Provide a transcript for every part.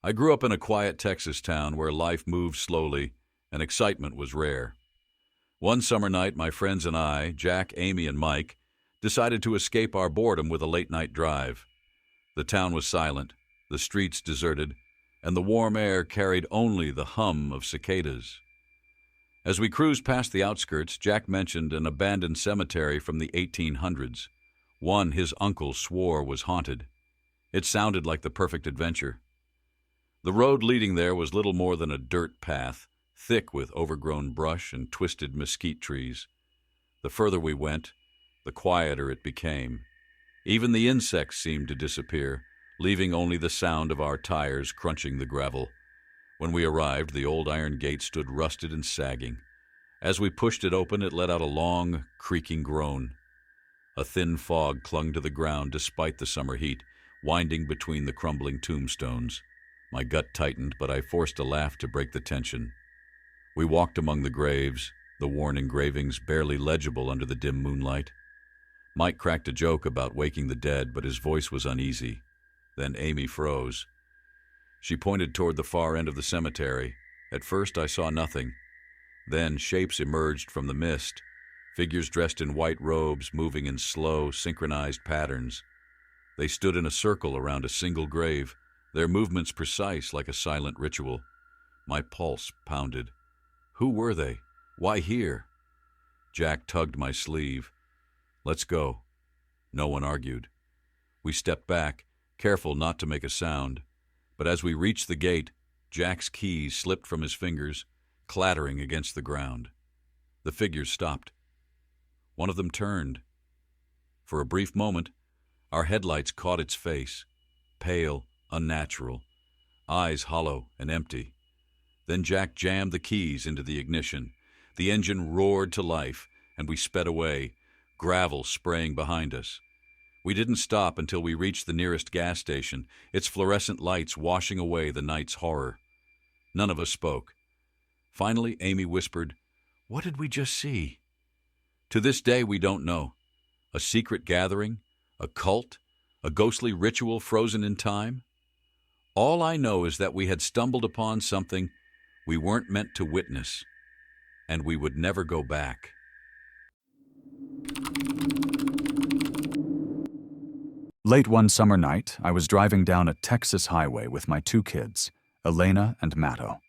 I grew up in a quiet Texas town where life moved slowly and excitement was rare. One summer night, my friends and I, Jack, Amy, and Mike, decided to escape our boredom with a late-night drive. The town was silent, the streets deserted, and the warm air carried only the hum of cicadas. As we cruised past the outskirts, Jack mentioned an abandoned cemetery from the 1800s, one his uncle swore was haunted. It sounded like the perfect adventure. The road leading there was little more than a dirt path, thick with overgrown brush and twisted mesquite trees. The further we went, the quieter it became. Even the insects seemed to disappear, leaving only the sound of our tires crunching the gravel. When we arrived, the old iron gate stood rusted and sagging. As we pushed it open, it let out a long, creaking groan. A thin fog clung to the ground despite the summer heat, winding between the crumbling tombstones. My gut tightened, but I forced a laugh to break the tension. We walked among the graves, the worn engravings barely legible under the dim moonlight. Mike cracked a joke about waking the dead, but his voice was uneasy. Then Amy froze. She pointed toward the far end of the cemetery. At first I saw nothing. Then shapes emerged from the mist, figures dressed in white robes moving in slow, synchronized patterns. They stood in a circle around a single grave, their movements precise like a silent ritual. My pulse pounded. Who were they? Why here? Jack tugged my sleeve. Let's go. No one argued. We stepped back, careful not to make a sound. But as we reached the gate, Jack's keys slipped from his fingers, clattering against the ground. The figures stopped. One of them turned. For a brief moment, our headlights caught its face, pale, unnatural, eyes hollow and empty. Then Jack jammed the keys into the ignition. The engine roared to life, and we sped away, gravel spraying behind us. We didn't stop until we reached the nearest gas station, its fluorescent lights washing away the night's horror. None of us spoke. Finally, Amy whispered, "What did we just see?" To this day, we don't know. A secret gathering? A cult? A ghostly ritual frozen in time? All I know is that we had stumbled upon something we weren't meant to witness, and we would never go back. Late one summer night, I was driving down a Texas highway with my two kids, Elena and Matto.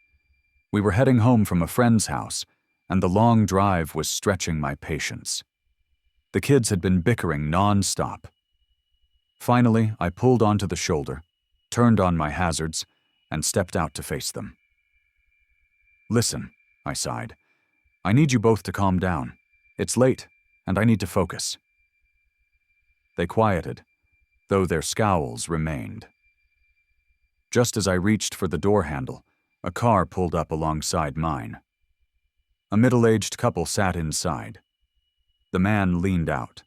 We were heading home from a friend's house, and the long drive was stretching my patience. The kids had been bickering non-stop. Finally, I pulled onto the shoulder, turned on my hazards, and stepped out to face them. "Listen," I sighed. "I need you both to calm down. It's late, and I need to focus." They quieted, though their scowls remained. Just as I reached for the door handle, a car pulled up alongside mine. A middle-aged couple sat inside. The man leaned out.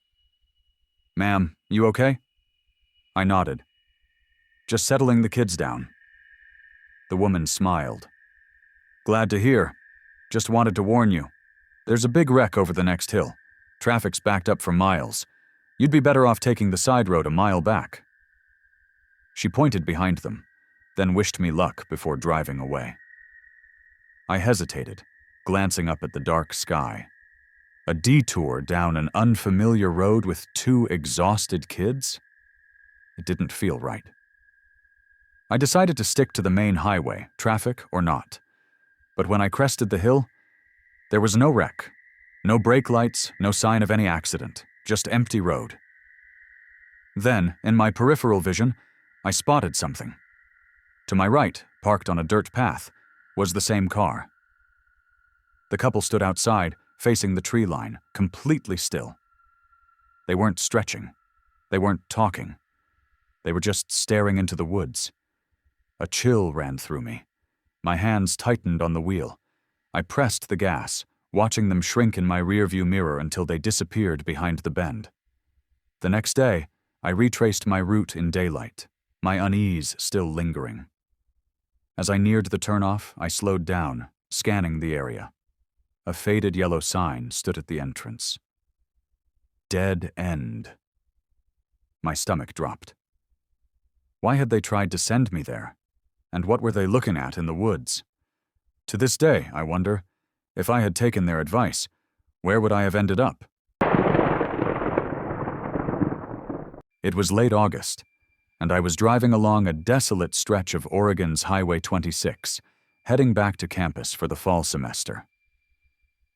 "Ma'am, you okay?" I nodded. "Just settling the kids down." The woman smiled. "Glad to hear. Just wanted to warn you. There's a big wreck over the next hill. Traffic's backed up for miles. You'd be better off taking the side road a mile back." She pointed behind them, then wished me luck before driving away. I hesitated, glancing up at the dark sky. A detour down an unfamiliar road with two exhausted kids? It didn't feel right. I decided to stick to the main highway, traffic or not. But when I crested the hill, there was no wreck, no brake lights, no sign of any accident, just empty road. Then, in my peripheral vision, I spotted something. To my right, parked on a dirt path, was the same car. The couple stood outside, facing the tree line, completely still. They weren't stretching. They weren't talking. They were just staring into the woods. A chill ran through me. My hands tightened on the wheel. I pressed the gas, watching them shrink in my rearview mirror until they disappeared behind the bend. The next day, I retraced my route in daylight, my unease still lingering. As I neared the turnoff, I slowed down, scanning the area. A faded yellow sign stood at the entrance. Dead end. My stomach dropped. Why had they tried to send me there? And what were they looking at in the woods? To this day, I wonder, if I had taken their advice, where would I have ended up? It was late August, and I was driving along a desolate stretch of Oregon's Highway 26, heading back to campus for the fall semester.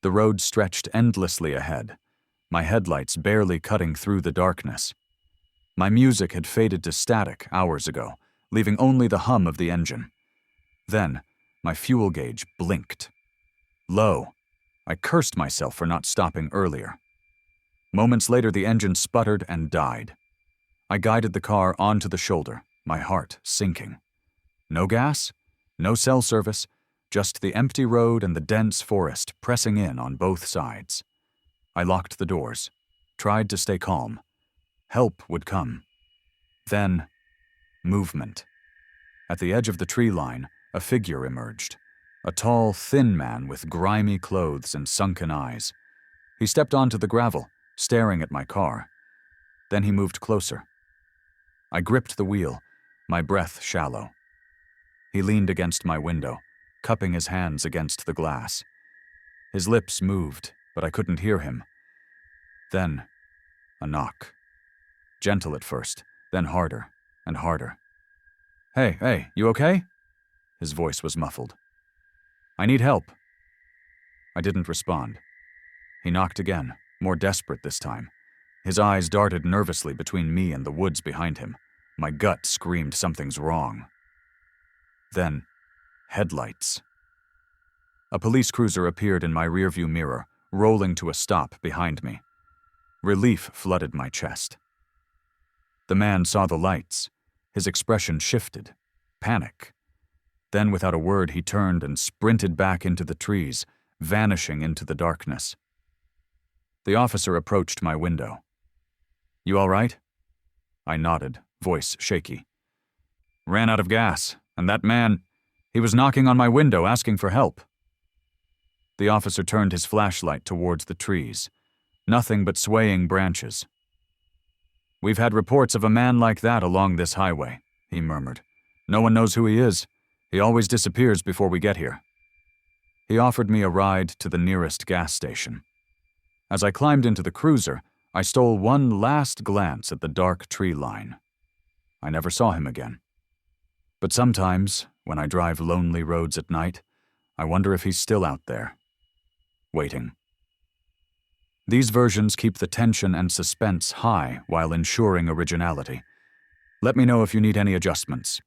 The road stretched endlessly ahead, my headlights barely cutting through the darkness. My music had faded to static hours ago, leaving only the hum of the engine. Then, my fuel gauge blinked. Low. I cursed myself for not stopping earlier. Moments later, the engine sputtered and died. I guided the car onto the shoulder, my heart sinking. No gas, no cell service, just the empty road and the dense forest pressing in on both sides. I locked the doors, tried to stay calm. Help would come. Then, movement. At the edge of the tree line, a figure emerged. A tall, thin man with grimy clothes and sunken eyes. He stepped onto the gravel, staring at my car. Then he moved closer. I gripped the wheel, my breath shallow. He leaned against my window, cupping his hands against the glass. His lips moved, but I couldn't hear him. Then, a knock. Gentle at first, then harder and harder. Hey, you okay?" His voice was muffled. "I need help." I didn't respond. He knocked again, more desperate this time. His eyes darted nervously between me and the woods behind him. My gut screamed something's wrong. Then, headlights. A police cruiser appeared in my rearview mirror, rolling to a stop behind me. Relief flooded my chest. The man saw the lights. His expression shifted. Panic. Then, without a word, he turned and sprinted back into the trees, vanishing into the darkness. The officer approached my window. "You all right?" I nodded, voice shaky. "Ran out of gas, and that man, he was knocking on my window asking for help." The officer turned his flashlight towards the trees. Nothing but swaying branches. "We've had reports of a man like that along this highway," he murmured. "No one knows who he is. He always disappears before we get here." He offered me a ride to the nearest gas station. As I climbed into the cruiser, I stole one last glance at the dark tree line. I never saw him again. But sometimes, when I drive lonely roads at night, I wonder if he's still out there, waiting. These versions keep the tension and suspense high while ensuring originality. Let me know if you need any adjustments.